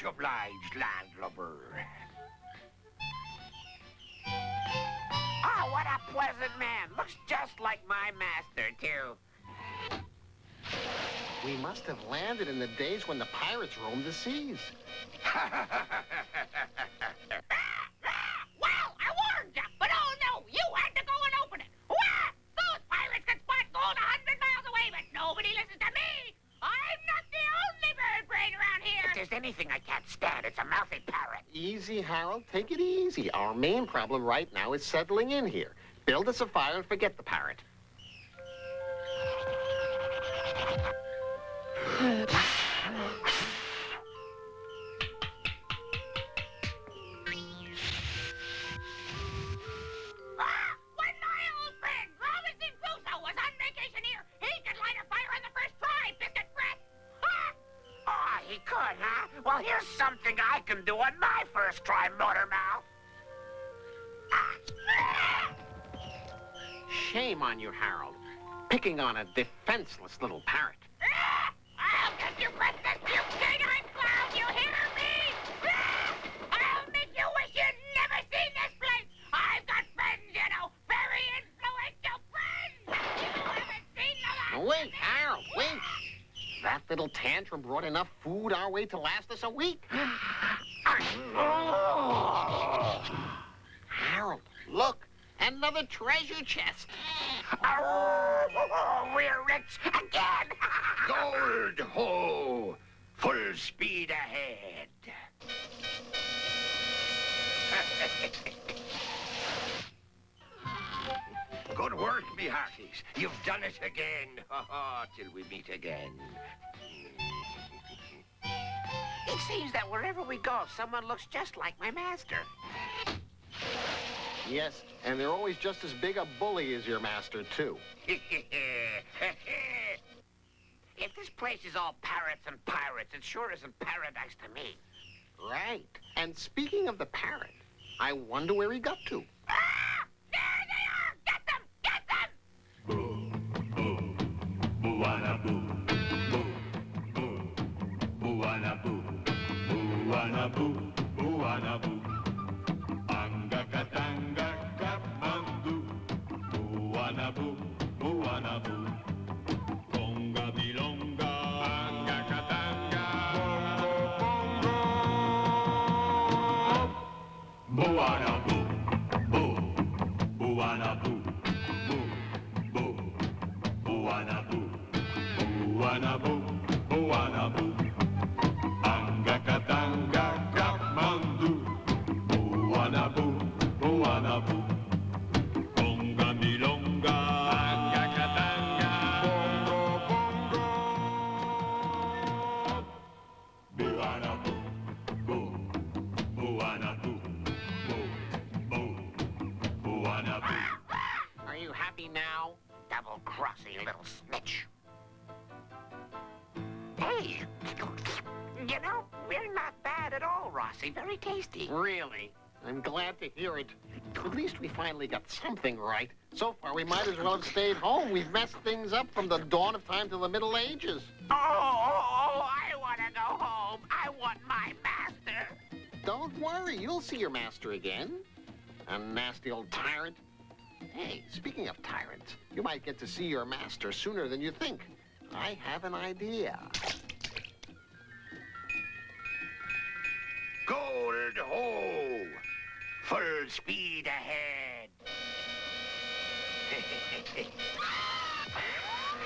obliged, landlubber. Oh, what a pleasant man. Looks just like my master, too. We must have landed in the days when the pirates roamed the seas. Well, I warned you, but oh no, you had to go and open it. Wah! Those pirates can spot gold 100 miles away, but nobody listens to me. I'm not the only bird brain around here. If there's anything I can't stand, it's a mouthy parrot. Easy, Harold. Take it easy. Our main problem right now is settling in here. Build us a fire and forget the parrot. When my old friend Robinson Crusoe was on vacation here, he could light a fire on the first try, biscuit breath. Ha! Oh, he could, huh? Well, here's something I can do on my first try, Motormouth. Shame on you, Harold. Picking on a defenseless little parrot. I'll get you, breathless, you canine clown, you hear me? I'll make you wish you'd never seen this place. I've got friends, you know, very influential friends. You haven't seen them. Wait, Harold, wait. That little tantrum brought enough food our way to last us a week. Harold, look. Another treasure chest. Oh, we're rich again. Gold, ho! Full speed ahead. Good work, me hearties. You've done it again. Ha ha, till we meet again. It seems that wherever we go, someone looks just like my master. Yes, and they're always just as big a bully as your master, too. If this place is all parrots and pirates, it sure isn't paradise to me. Right. And speaking of the parrot, I wonder where he got to. Ah! There they are! Get them! Get them! Boo, boo, boo-wana boo. Boo, boo, boo-wana boo. Boo-wana boo, boo-wana boo. Anga katanga kamandu. Boo-wana boo, boo-wana boo. Conga bilonga. Anga katanga. Bongo, bongo. Boo-wana boo. Boo, boo-wana boo. Boo, boo, boo-wana boo. Boo-wana boo, boo-wana boo. Anga katanga kamandu. Boo-wana boo, boo-wana boo. Conga milonga. Anga katanga. Bongo, bongo. Boo-wana boo. Boo, boo-wana boo. Boo, boo, boo-wana boo. Are you happy now? Double-crossy little snitch. Hey, you know, we're not bad at all, Rossi. Very tasty. Really? I'm glad to hear it. At least we finally got something right. So far, we might as well have stayed home. We've messed things up from the dawn of time to the Middle Ages. I want to go home. I want my master. Don't worry, you'll see your master again. A nasty old tyrant. Hey, speaking of tyrants, you might get to see your master sooner than you think. I have an idea. Gold, ho! Full speed ahead.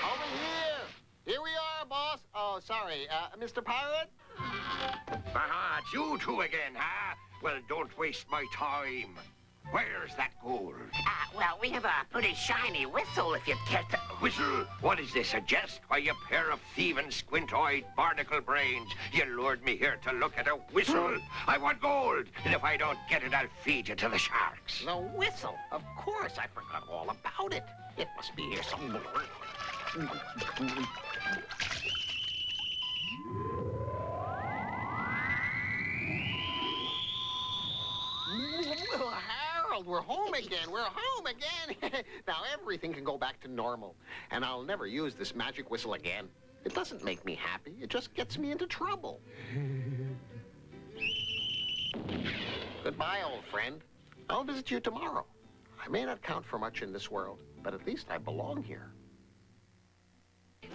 Over here! Here we are, boss. Oh, sorry. Mr. Pirate? Aha, it's you two again, huh? Well, don't waste my time. Where's that gold? Well, we have a pretty shiny whistle if you'd care to... Whistle? What is this, a jest? Why, you pair of thieving, squint-eyed, barnacle brains. You lured me here to look at a whistle. I want gold, and if I don't get it, I'll feed you to the sharks. The whistle. Of course, I forgot all about it. It must be here somewhere. Harold, we're home again. We're home again. Now everything can go back to normal. And I'll never use this magic whistle again. It doesn't make me happy. It just gets me into trouble. Goodbye, old friend. I'll visit you tomorrow. I may not count for much in this world, but at least I belong here.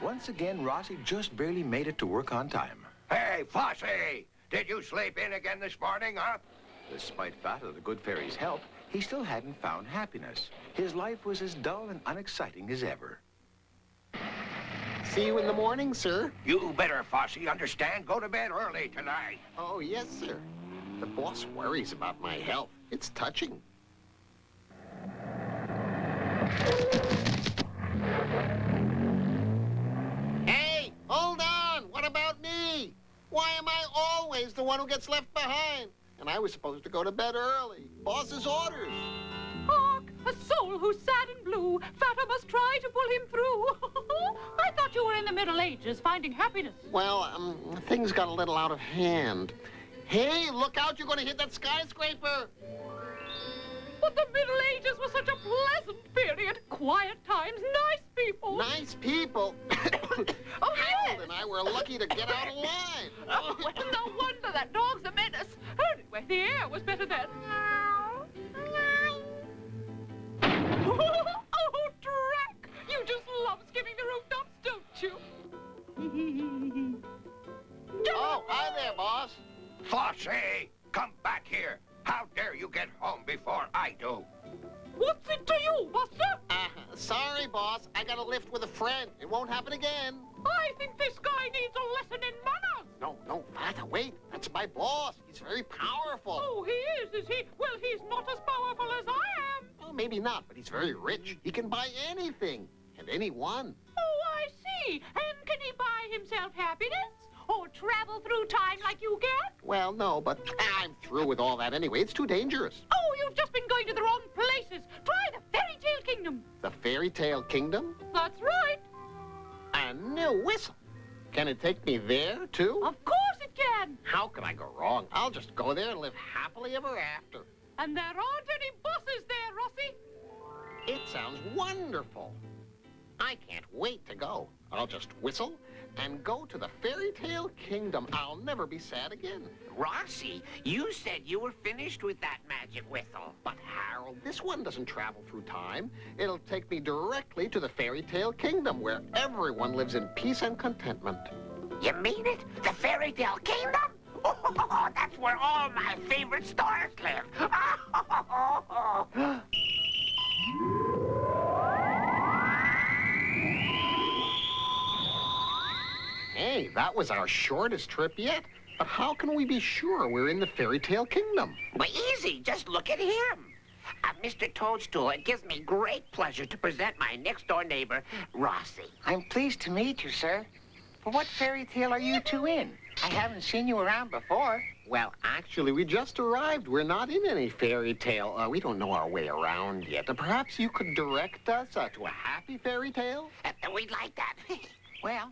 Once again, Rossi just barely made it to work on time. Hey, Fossy! Did you sleep in again this morning, huh? Despite that of the good fairy's help, he still hadn't found happiness. His life was as dull and unexciting as ever. See you in the morning, sir. You better, Fossy, understand? Go to bed early tonight. Oh, yes, sir. The boss worries about my health. It's touching. Hey, hold on! What about me? Why am I always the one who gets left behind? And I was supposed to go to bed early. Boss's orders. Hark, a soul who's sad and blue. Fatter must try to pull him through. I thought you were in the Middle Ages finding happiness. Well, things got a little out of hand. Hey, look out, you're going to hit that skyscraper. But the Middle Ages was such a pleasant period. Quiet times, nice people. Nice people. Oh, yes. Harold and I were lucky to get out alive. Oh, well, no wonder that dog's a menace. Anyway, the air was better then. Oh, Drac! You just love skimming the rooftops, don't you? Oh, hi there, boss. Fossy, come back here. How dare you get home before I do? What's it to you, Buster? Sorry, boss. I got a lift with a friend. It won't happen again. I think this guy needs a lesson in manners. No, Father, wait. That's my boss. He's very powerful. Oh, he is he? Well, he's not as powerful as I am. Well, maybe not, but he's very rich. He can buy anything and anyone. Oh, I see. And can he buy himself happiness? Or travel through time like you can? Well, no, but I'm through with all that anyway. It's too dangerous. Oh, you've just been going to the wrong places. Try the Fairy Tale Kingdom. The Fairy Tale Kingdom? That's right. A new whistle. Can it take me there, too? Of course it can. How could I go wrong? I'll just go there and live happily ever after. And there aren't any buses there, Rossi. It sounds wonderful. I can't wait to go. I'll just whistle and go to the Fairy Tale Kingdom. I'll never be sad again. Rossi, you said you were finished with that magic whistle. But Harold, this one doesn't travel through time. It'll take me directly to the Fairy Tale Kingdom where everyone lives in peace and contentment. You mean it? The Fairy Tale Kingdom? Oh, that's where all my favorite stars live. Hey, that was our shortest trip yet. But how can we be sure we're in the Fairy Tale Kingdom? Well, easy. Just look at him. Mr. Toadstool, it gives me great pleasure to present my next-door neighbor, Rossi. I'm pleased to meet you, sir. But what fairy tale are you two in? I haven't seen you around before. Well, actually, we just arrived. We're not in any fairy tale. We don't know our way around yet. Perhaps you could direct us to a happy fairy tale? We'd like that. Well,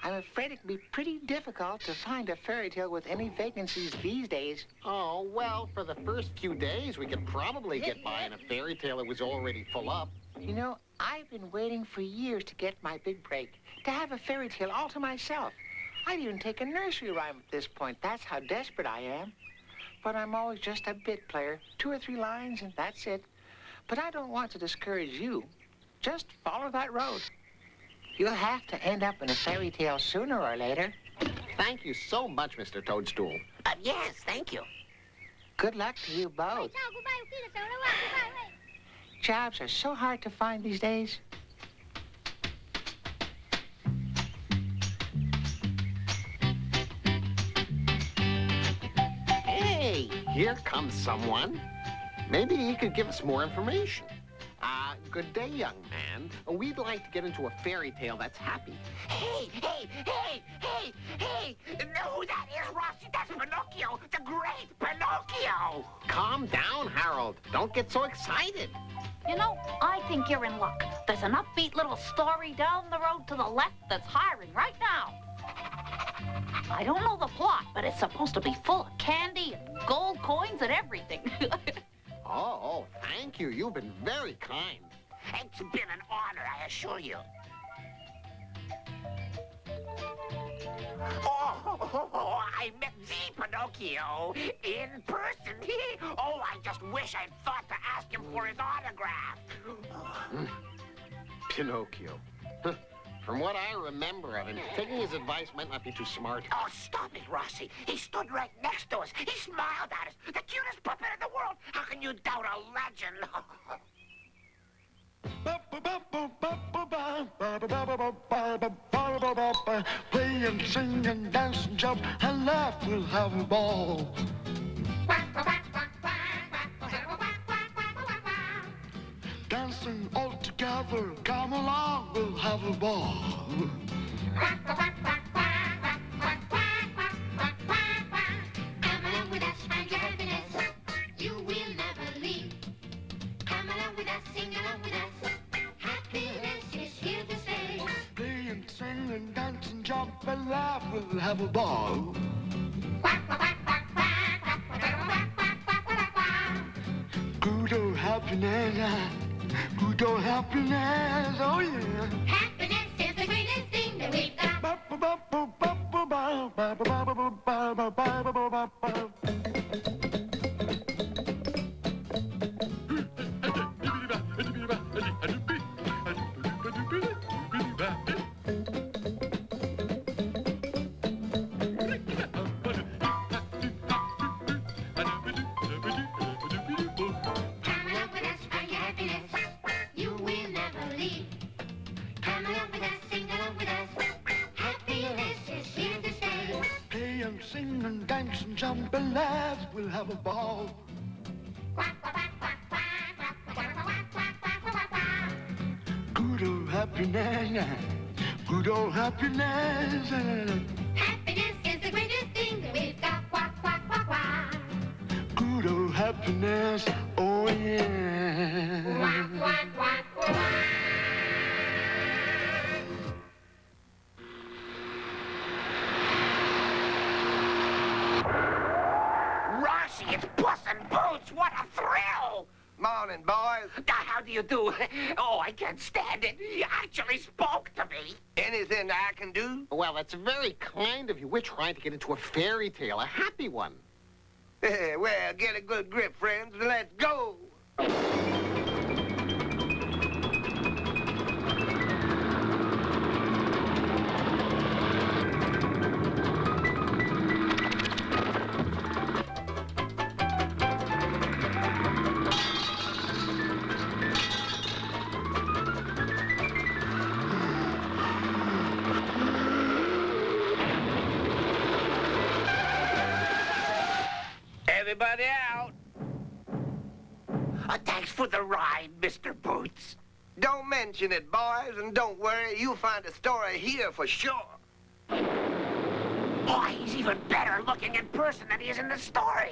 I'm afraid it can be pretty difficult to find a fairy tale with any vacancies these days. Oh, well, for the first few days, we could probably get by in a fairy tale that was already full up. You know, I've been waiting for years to get my big break, to have a fairy tale all to myself. I'd even take a nursery rhyme at this point. That's how desperate I am. But I'm always just a bit player, 2 or 3 lines, and that's it. But I don't want to discourage you. Just follow that road. You'll have to end up in a fairy tale sooner or later. Thank you so much, Mr. Toadstool. Yes, thank you. Good luck to you both. Jobs are so hard to find these days. Hey, here comes someone. Maybe he could give us more information. Good day, young man. We'd like to get into a fairy tale that's happy. Hey! Know who that is, Rossi? That's Pinocchio, the great Pinocchio! Calm down, Harold. Don't get so excited. You know, I think you're in luck. There's an upbeat little story down the road to the left that's hiring right now. I don't know the plot, but it's supposed to be full of candy and gold coins and everything. Oh, thank you. You've been very kind. It's been an honor, I assure you. Oh, Oh, I met the Pinocchio in person. Oh, I just wish I'd thought to ask him for his autograph. Pinocchio. From what I remember of him, taking his advice might not be too smart. Oh, stop it, Rossi. He stood right next to us. He smiled at us. The cutest puppet in the world. How can you doubt a legend? Play and sing and dance and jump and laugh, we'll have a ball. Dancing all together, come along, we'll have a ball. Come along with us, find your happiness. You will never leave. Come along with us, sing along with us. Happiness is here to stay. Play and sing and dance and jump and laugh, we'll have a ball. Good old happiness, good old happiness, oh yeah. Happiness is the greatest thing that we've got. Come along with us, find your happiness. You will never leave. Come along with us, sing along with us. Happiness is here to stay. Play and sing and dance and jump and laugh, we'll have a ball. Good old happiness, good old happiness. Happiness is the greatest thing that we've got. Quack, quack, quack, quack. Good old happiness, oh yeah. Quack, quack, quack, quack. Rossi, it's Puss in Boots. What a thrill. Morning, boys. How do you do? Oh, I can't stand it. He actually spoke to me. Anything I can do? Well, that's very kind of you. We're trying to get into a fairy tale, a happy one. Well, get a good grip, friends, and let's go. Everybody out. Thanks for the ride, Mr. Boots. Don't mention it, boys, and don't worry, you'll find a story here for sure. Oh, he's even better looking in person than he is in the story.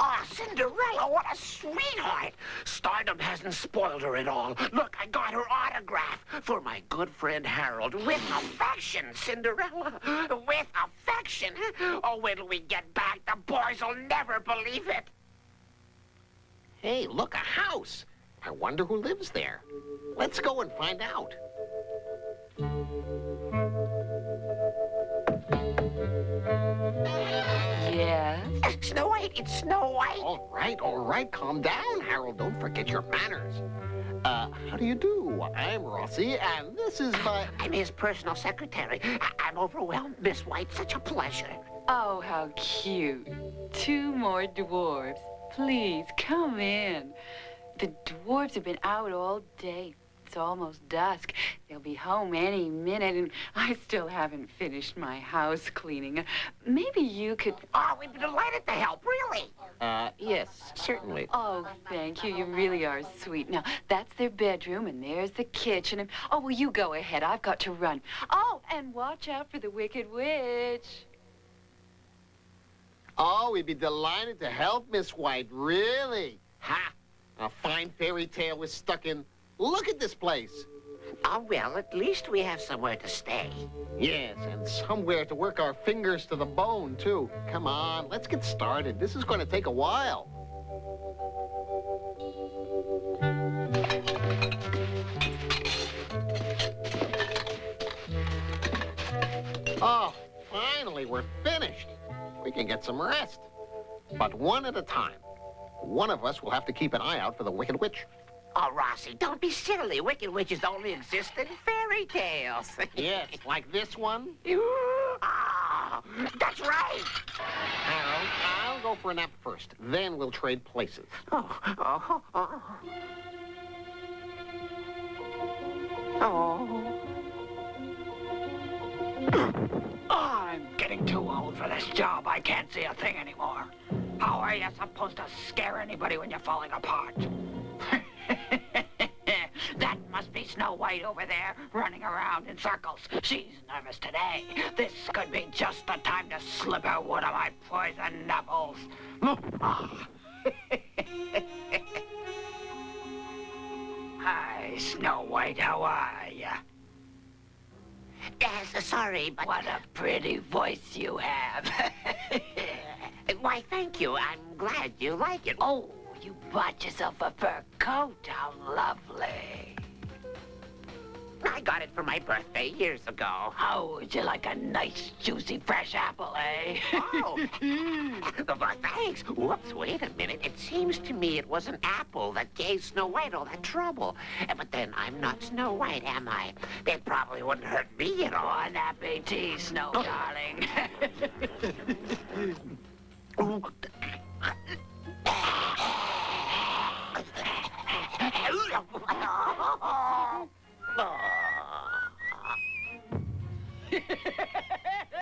Oh, Cinderella, what a sweetheart. Stardom hasn't spoiled her at all. Look, I got her autograph for my good friend Harold. With affection, Cinderella. With affection. Oh, wait till we get back. The boys will never believe it. Hey, look, a house. I wonder who lives there. Let's go and find out. Yes? Snow White, it's Snow White. All right, calm down, Harold. Don't forget your manners. How do you do? I'm Rossi, and this is my... I'm his personal secretary. I'm overwhelmed, Miss White. Such a pleasure. Oh, how cute. 2 more dwarves. Please, come in. The dwarves have been out all day. It's almost dusk. They'll be home any minute, and I still haven't finished my house cleaning. Maybe you could... Oh, we'd be delighted to help, really. Yes, certainly. Oh, thank you. You really are sweet. Now, that's their bedroom, and there's the kitchen. And oh, well, you go ahead. I've got to run. Oh, and watch out for the Wicked Witch. Oh, we'd be delighted to help, Miss White. Really? Ha! A fine fairy tale was stuck in. Look at this place. Oh, well, at least we have somewhere to stay. Yes, and somewhere to work our fingers to the bone, too. Come on, let's get started. This is going to take a while. Oh, finally, we're finished. We can get some rest. But one at a time. One of us will have to keep an eye out for the Wicked Witch. Oh, Rossi, don't be silly. Wicked witches only exist in fairy tales. Yes, like this one. Ah, that's right. Harold, I'll go for a nap first. Then we'll trade places. Oh. I'm getting too old for this job. I can't see a thing anymore. How are you supposed to scare anybody when you're falling apart? That must be Snow White over there, running around in circles. She's nervous today. This could be just the time to slip her one of my poison apples. Hi, Snow White, how are ya? Sorry, but... What a pretty voice you have. Why, thank you. I'm glad you like it. Oh, you bought yourself a fur coat. How lovely. I got it for my birthday years ago. Oh, would you like a nice, juicy, fresh apple, eh? Oh. Well, thanks. Whoops, wait a minute. It seems to me it was an apple that gave Snow White all that trouble. But then I'm not Snow White, am I? That probably wouldn't hurt me at all. Bon appetit, Snow, darling.